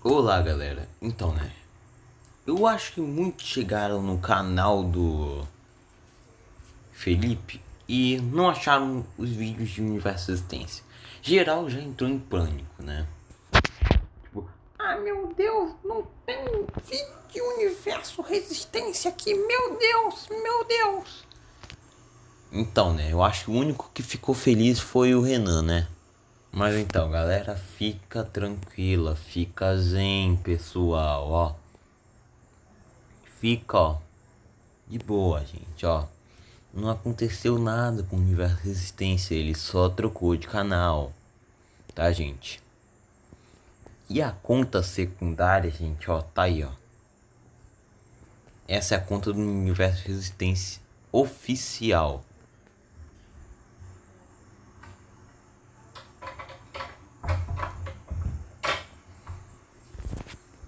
Olá galera, então eu acho que muitos chegaram no canal do Felipe e não acharam os vídeos de Universo Resistência. Geral já entrou em pânico, né? Tipo, ah meu Deus, não tem vídeo de Universo Resistência aqui, meu Deus, meu Deus. Então eu acho que o único que ficou feliz foi o Renan, né? Mas então galera, fica tranquila, fica zen pessoal, ó. Fica, ó, de boa, gente, ó. Não aconteceu nada com o Universo Resistência, ele só trocou de canal, tá, gente? E a conta secundária, gente, ó, tá aí, ó. Essa é a conta do Universo Resistência oficial.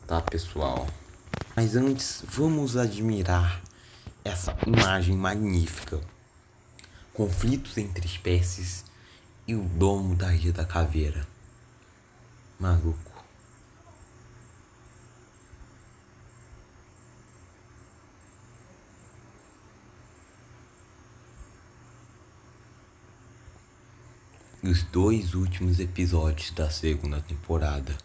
Tá, pessoal? Mas antes, vamos admirar essa imagem magnífica. Conflitos entre espécies e o domo da Ilha da Caveira. Maluco. Os dois últimos episódios da segunda temporada.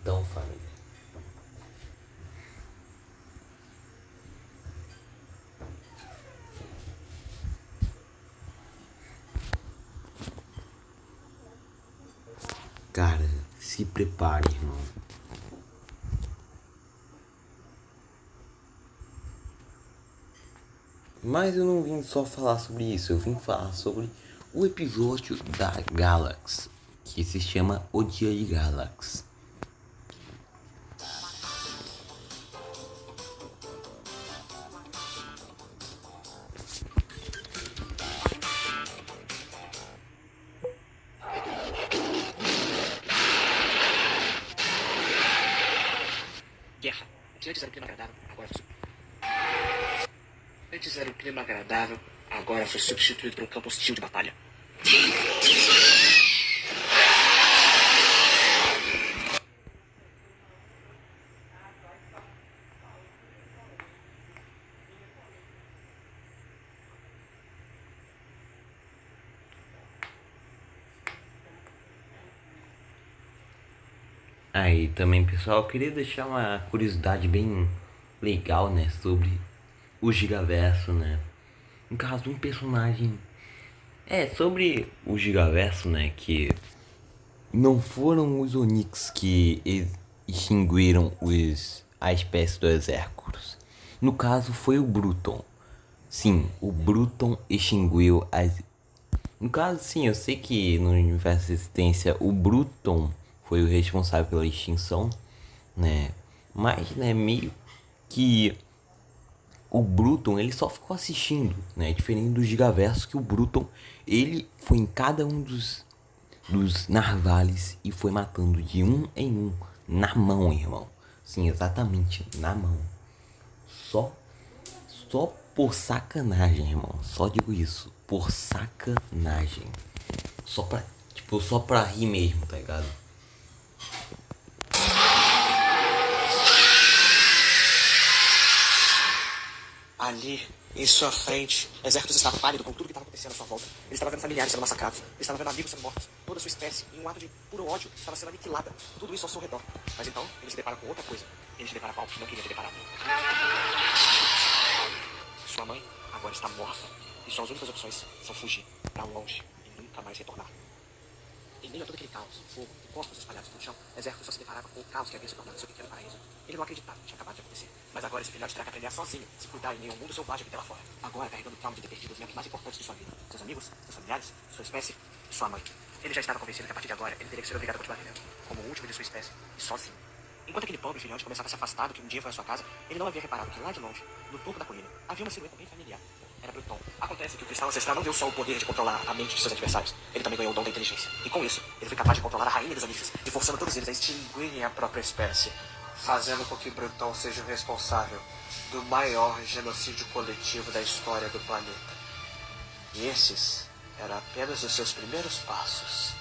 Então, família. Cara, se prepare, irmão. Mas eu não vim só falar sobre isso, eu vim falar sobre o episódio da Galax, que se chama O Dia de Galax. Guerra. Antes era um clima agradável, agora foi substituído por um campo hostil de batalha. Aí também, pessoal, eu queria deixar uma curiosidade bem legal, né, sobre o Gigaverso, né. No caso, um personagem... sobre o Gigaverso, né, que não foram os Onix que extinguiram a espécie do Exérculos. No caso, foi o Bruton. Sim, o Bruton extinguiu as... No caso, sim, eu sei que no universo de Resistência o Bruton foi o responsável pela extinção, né? Mas, né, meio que o Bruton, ele só ficou assistindo, né? Diferente do Gigaverso, que o Bruton, ele foi em cada um dos narvales e foi matando de um em um, na mão, irmão. Sim, exatamente, na mão. Só por sacanagem, irmão. Só digo isso, por sacanagem. Só pra rir mesmo, tá ligado? Ali, em sua frente, o exército estava pálido com tudo que estava acontecendo à sua volta. Ele estava vendo familiares sendo massacrados, ele estava vendo amigos sendo mortos, toda a sua espécie, em um ato de puro ódio, estava sendo aniquilada. Tudo isso ao seu redor. Mas então, ele se depara com outra coisa. Ele se depara com algo que não queria ter deparado. Sua mãe agora está morta. E suas únicas opções são fugir para longe e nunca mais retornar. Em meio a todo aquele caos, fogo e corpos espalhados pelo chão, o exército só se deparava com o caos que havia se tornado seu pequeno paraíso. Ele não acreditava que tinha acabado de acontecer. Mas agora esse filhote terá que aprender sozinho, se cuidar em meio ao mundo selvagem que tem lá fora. Agora carregando o trauma de ter perdido os membros mais importantes de sua vida. Seus amigos, seus familiares, sua espécie e sua mãe. Ele já estava convencido que a partir de agora ele teria que ser obrigado a continuar vivendo, como o último de sua espécie, e sozinho. Enquanto aquele pobre filhote começava a se afastar do que um dia foi a sua casa, ele não havia reparado que lá de longe, no topo da colina, havia uma silhueta bem familiar. Era Bruton. Acontece que o cristal ancestral não deu só o poder de controlar a mente de seus adversários, ele também ganhou o dom da inteligência. E com isso, ele foi capaz de controlar a rainha dos Oníxes e forçando todos eles a extinguirem a própria espécie. fazendo com que Bruton seja o responsável do maior genocídio coletivo da história do planeta. E esses eram apenas os seus primeiros passos.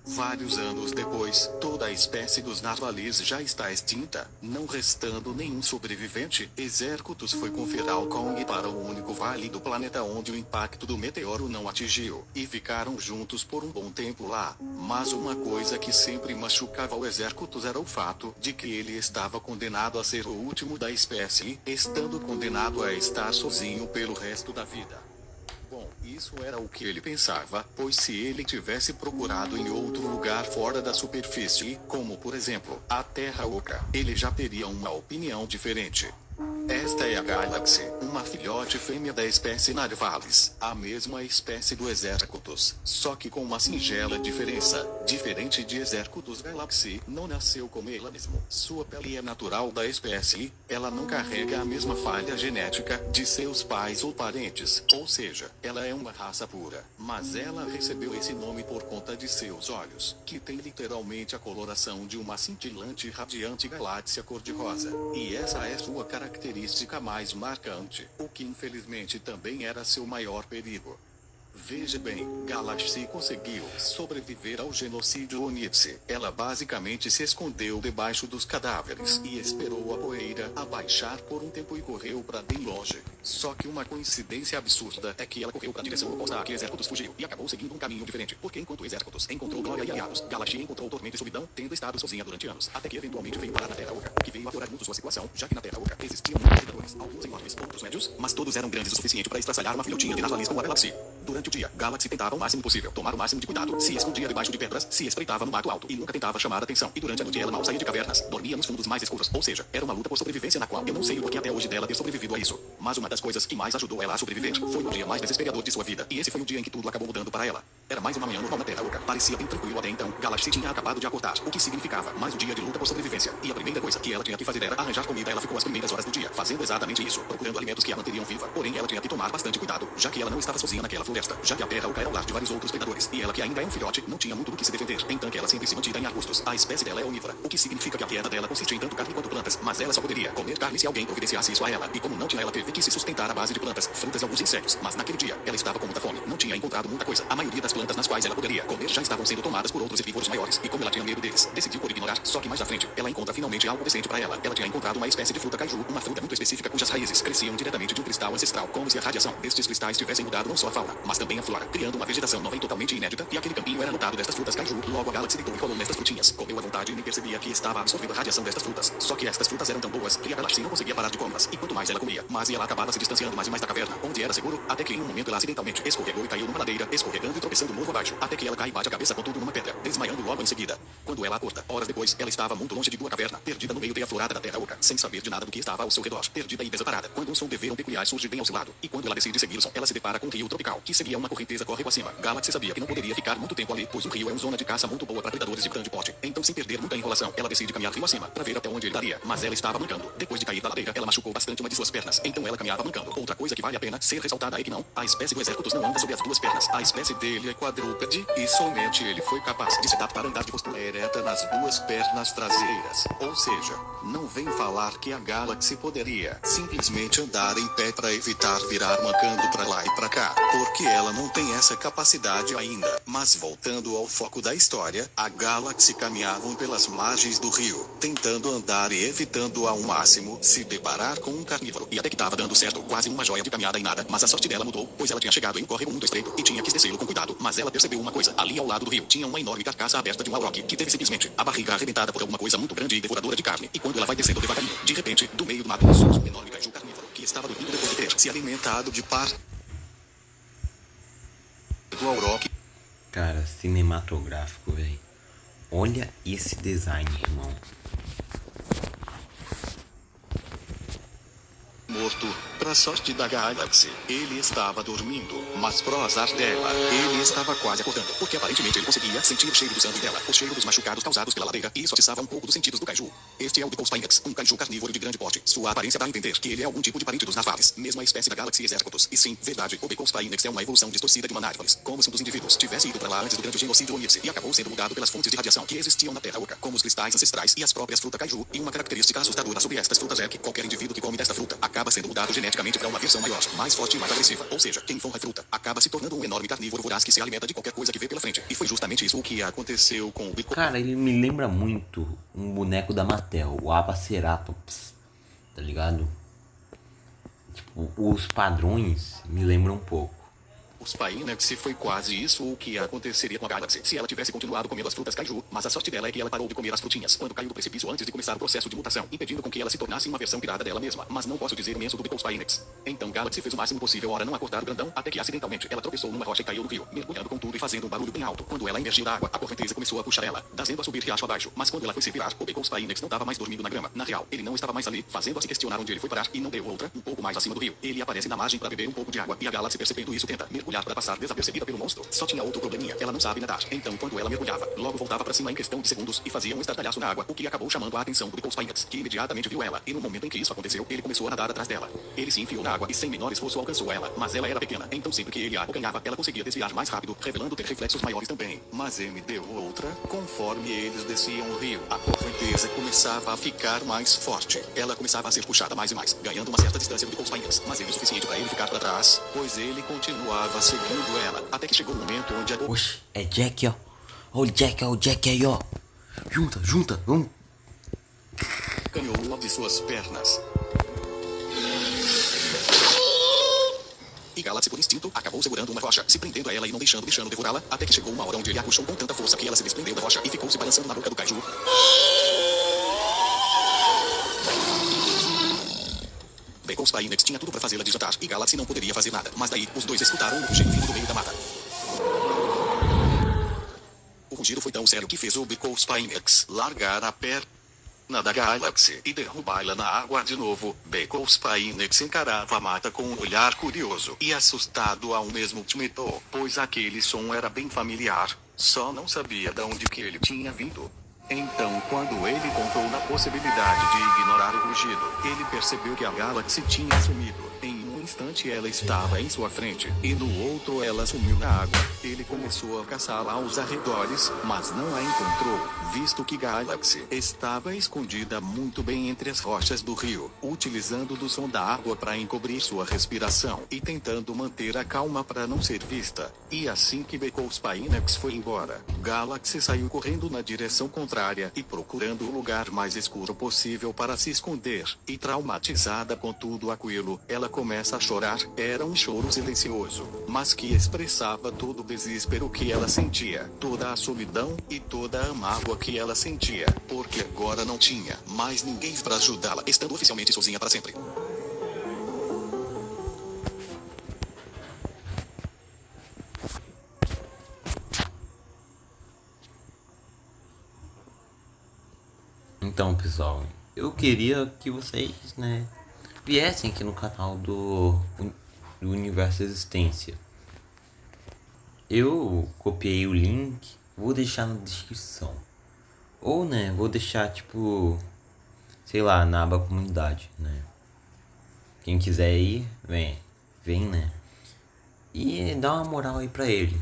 Vários anos depois, toda a espécie dos narvalis já está extinta, não restando nenhum sobrevivente. Exércutos foi com Feral Kong para o único vale do planeta onde o impacto do meteoro não atingiu, e ficaram juntos por um bom tempo lá. Mas uma coisa que sempre machucava o Exércutos era o fato de que ele estava condenado a ser o último da espécie, estando condenado a estar sozinho pelo resto da vida. Bom, isso era o que ele pensava, pois se ele tivesse procurado em outro lugar fora da superfície, como por exemplo, a Terra Oca, ele já teria uma opinião diferente. Esta é a Galaxy, uma filhote fêmea da espécie Narvalis, a mesma espécie do Exércutos, só que com uma singela diferença. Diferente de Exércutos, Galaxy não nasceu como ela mesmo. Sua pele é natural da espécie, ela não carrega a mesma falha genética de seus pais ou parentes, ou seja, ela é uma raça pura. Mas ela recebeu esse nome por conta de seus olhos, que tem literalmente a coloração de uma cintilante e radiante galáxia cor-de-rosa. E essa é sua característica mais marcante, o que infelizmente também era seu maior perigo. Veja bem, Galaxy conseguiu sobreviver ao genocídio Onitse. Ela basicamente se escondeu debaixo dos cadáveres e esperou a poeira abaixar por um tempo e correu para bem longe. Só que uma coincidência absurda é que ela correu para a direção oposta a que Exércutos fugiu e acabou seguindo um caminho diferente, porque enquanto Exércutos encontrou glória e aliados, Galaxy encontrou tormento e solidão, tendo estado sozinha durante anos, até que eventualmente veio parar na Terra Oca, que veio aflorar muito sua situação, já que na Terra Oca existiam muitos predadores, alguns enormes, outros médios, mas todos eram grandes o suficiente para estraçalhar uma filhotinha de Narvalis como a Galaxy. Durante o dia, Galaxy tentava o máximo possível tomar o máximo de cuidado, se escondia debaixo de pedras, se espreitava no mato alto e nunca tentava chamar atenção. E durante a noite ela mal saía de cavernas, dormia nos fundos mais escuros, ou seja, era uma luta por sobrevivência na qual eu não sei o porquê até hoje dela ter sobrevivido a isso. Mas uma das coisas que mais ajudou ela a sobreviver foi o dia mais desesperador de sua vida, e esse foi o dia em que tudo acabou mudando para ela. Era mais uma manhã normal na Terra Oca, parecia bem tranquilo até então. Galaxy tinha acabado de acordar, o que significava mais um dia de luta por sobrevivência, e a primeira coisa que ela tinha que fazer era arranjar comida. Ela ficou as primeiras horas do dia fazendo exatamente isso, procurando alimentos que a manteriam viva, porém ela tinha que tomar bastante cuidado, já que ela não estava sozinha naquela floresta, já que a Terra Oca era o lar de vários outros predadores, e ela, que ainda é um filhote, não tinha muito do que se defender, então que ela sempre se mantida em arbustos. A espécie dela é onívora, o que significa que a dieta dela consiste em tanto carne quanto plantas, mas ela só poderia comer carne se alguém providenciasse isso a ela, e como não tinha, ela teve que se sustentar à base de plantas, frutas e alguns insetos. Mas naquele dia, ela estava com muita fome, não tinha encontrado muita coisa. A maioria das plantas nas quais ela poderia comer já estavam sendo tomadas por outros herbívoros maiores, e como ela tinha medo deles, decidiu por ignorar. Só que mais à frente, ela encontra finalmente algo decente para ela. Ela tinha encontrado uma espécie de fruta caju, uma fruta muito específica cujas raízes cresciam diretamente de um cristal ancestral, como se a radiação destes cristais tivessem mudado não só a fauna, mas também a flora, criando uma vegetação nova e totalmente inédita, e aquele campinho era lotado destas frutas caju. Logo a Galaxy deitou e rolou nestas frutinhas, comeu à vontade e nem percebia que estava absorvendo a radiação destas frutas. Só que estas frutas eram tão boas que a Galaxy não conseguia parar de comê-las, e quanto mais ela comia, mais ela acabava se distanciando mais e mais da caverna, onde era seguro, até que em um momento ela acidentalmente escorregou e caiu numa ladeira, escorregando e tropeçando morro abaixo, até que ela cai e bate a cabeça com tudo numa pedra, desmaiando logo em seguida. Quando ela acorda, horas depois, ela estava muito longe de Boa Caverna, perdida no meio da florada da Terra Oca, sem saber de nada do que estava ao seu redor, perdida e desamparada, quando um som de verão peculiar surge bem ao seu lado, e quando ela decide seguir o som, ela se depara com um rio tropical, que seguia uma correnteza córrego acima. Galaxy sabia que não poderia ficar muito tempo ali, pois um rio é uma zona de caça muito boa para predadores de grande porte. Então, sem perder muita enrolação, ela decide caminhar rio acima, para ver até onde ele daria, mas ela estava mancando. Depois de cair da ladeira, ela machucou bastante uma de suas pernas, então ela caminhava mancando. Outra coisa que vale a pena ser ressaltada é que não, a espécie do Exércutos não anda sobre as duas pernas, a espécie dele é quadrúpede, e somente ele foi capaz de se adaptar a andar de postura ereta nas duas pernas traseiras. Ou seja, não vem falar que a Galaxy poderia simplesmente andar em pé para evitar virar mancando para lá e para cá, porque ela não tem essa capacidade ainda. Mas voltando ao foco da história, a Galaxy caminhavam pelas margens do rio, tentando andar e evitando ao máximo se deparar com um carnívoro. E até que tava dando certo, quase uma joia de caminhada em nada, mas a sorte dela mudou, pois ela tinha chegado em um córrego muito estreito e tinha que descê-lo com cuidado. Mas ela percebeu uma coisa, ali ao lado do rio tinha uma enorme carcaça aberta de um Auroch, que teve simplesmente a barriga arrebentada por alguma coisa muito grande e devoradora de carne. E quando ela vai descendo devagarinho, de repente, do meio do mato surge um enorme caju carnívoro, que estava dormindo depois de ter se alimentado de parte do Auroch. Cara, cinematográfico, velho. Olha esse design, irmão. Morto, Pra sorte da Galaxy, ele estava dormindo, mas pro azar dela, ele estava quase acordando, porque aparentemente ele conseguia sentir o cheiro do sangue dela, o cheiro dos machucados causados pela ladeira, e isso atiçava um pouco dos sentidos do kaiju. Este é o Bekow Spinax, um kaiju carnívoro de grande porte. Sua aparência dá a entender que ele é algum tipo de parente dos narvales, mesma espécie da Galaxy Exercutus. E sim, verdade, o Bekow Spinax é uma evolução distorcida de uma narvales, como se um dos indivíduos tivesse ido para lá antes do grande genocídio unir-se, e acabou sendo mudado pelas fontes de radiação que existiam na Terra Oca, como os cristais ancestrais e as próprias frutas kaiju. E uma característica assustadora sobre estas frutas é que qualquer indivíduo que come desta fruta acaba sendo mudado geneticamente para uma versão maior, mais forte e mais agressiva. Ou seja, quem for a fruta acaba se tornando um enorme carnívoro voraz que se alimenta de qualquer coisa que vê pela frente. E foi justamente isso o que aconteceu com o Bekow. Cara, ele me lembra muito um boneco da Mattel, o Abaceratops, tá ligado? Tipo, os padrões me lembram um pouco. Os Spinax foi quase isso o que aconteceria com a Galaxy se ela tivesse continuado comendo as frutas kaiju, mas a sorte dela é que ela parou de comer as frutinhas quando caiu do precipício antes de começar o processo de mutação, impedindo com que ela se tornasse uma versão pirada dela mesma, mas não posso dizer o mesmo do Bekow Spinax. Então Galaxy fez o máximo possível para não acordar o grandão, até que acidentalmente ela tropeçou numa rocha e caiu no rio, mergulhando com tudo e fazendo um barulho bem alto. Quando ela emergiu da água, a correnteza começou a puxar ela, fazendo a subir riacho abaixo, mas quando ela foi se virar, o Bekow Spinax não estava mais dormindo na grama. Na real, ele não estava mais ali, fazendo-a se questionar onde ele foi parar, e não deu outra, um pouco mais acima do rio. Ele aparece na margem para beber um pouco de água, e a Galaxy, percebendo isso, tenta mergulhar para passar desapercebida pelo monstro. Só tinha outro probleminha, ela não sabe nadar. Então quando ela mergulhava, logo voltava para cima em questão de segundos e fazia um estardalhaço na água, o que acabou chamando a atenção do Bekow Spinax, que imediatamente viu ela, e no momento em que isso aconteceu, ele começou a nadar atrás dela. Ele se enfiou na água e sem menor esforço alcançou ela, mas ela era pequena, então sempre que ele a ganhava, ela conseguia desviar mais rápido, revelando ter reflexos maiores também. Mas ele deu outra, conforme eles desciam o rio, a correnteza começava a ficar mais forte. Ela começava a ser puxada mais e mais, ganhando uma certa distância do Bekow Spinax, mas ele o suficiente para ele ficar para trás, pois ele continuava seguindo ela, até que chegou o momento onde a Oxe, é Jack, ó. Ó o Jack aí, ó. Junta, vamos. ganhou uma de suas pernas. E Galaxy, por instinto, acabou segurando uma rocha, se prendendo a ela e não deixando devorá-la, até que chegou uma hora onde ele a puxou com tanta força que ela se desprendeu da rocha e ficou se balançando na boca do kaiju. Bekow Spinax tinha tudo para fazê-la de jantar, e Galaxy não poderia fazer nada, mas daí, os dois escutaram um rugido vindo do meio da mata. O rugido foi tão sério que fez o Bekow Spinax largar a perna da Galaxy e derrubá-la na água de novo. Bekow Spinax encarava a mata com um olhar curioso e assustado ao mesmo tempo, pois aquele som era bem familiar, só não sabia de onde que ele tinha vindo. Então, quando ele contou na possibilidade de ignorar o rugido, ele percebeu que a Galaxy tinha sumido. Em um instante ela estava em sua frente, e no outro ela sumiu na água. Ele começou a caçá-la aos arredores, mas não a encontrou, visto que Galaxy estava escondida muito bem entre as rochas do rio, utilizando do som da água para encobrir sua respiração e tentando manter a calma para não ser vista. E assim que Bekow Spinax foi embora, Galaxy saiu correndo na direção contrária e procurando o lugar mais escuro possível para se esconder. E traumatizada com tudo aquilo, ela começa a chorar. Era um choro silencioso, mas que expressava todo o desespero que ela sentia, toda a solidão e toda a mágoa que ela sentia, porque agora não tinha mais ninguém para ajudá-la, estando oficialmente sozinha para sempre. Então, pessoal, eu queria que vocês, né, viessem aqui no canal do Universo Existência. Eu copiei o link, vou deixar na descrição. Ou, né, vou deixar, tipo, sei lá, na aba comunidade, né. Quem quiser ir, vem, né. E dá uma moral aí pra ele.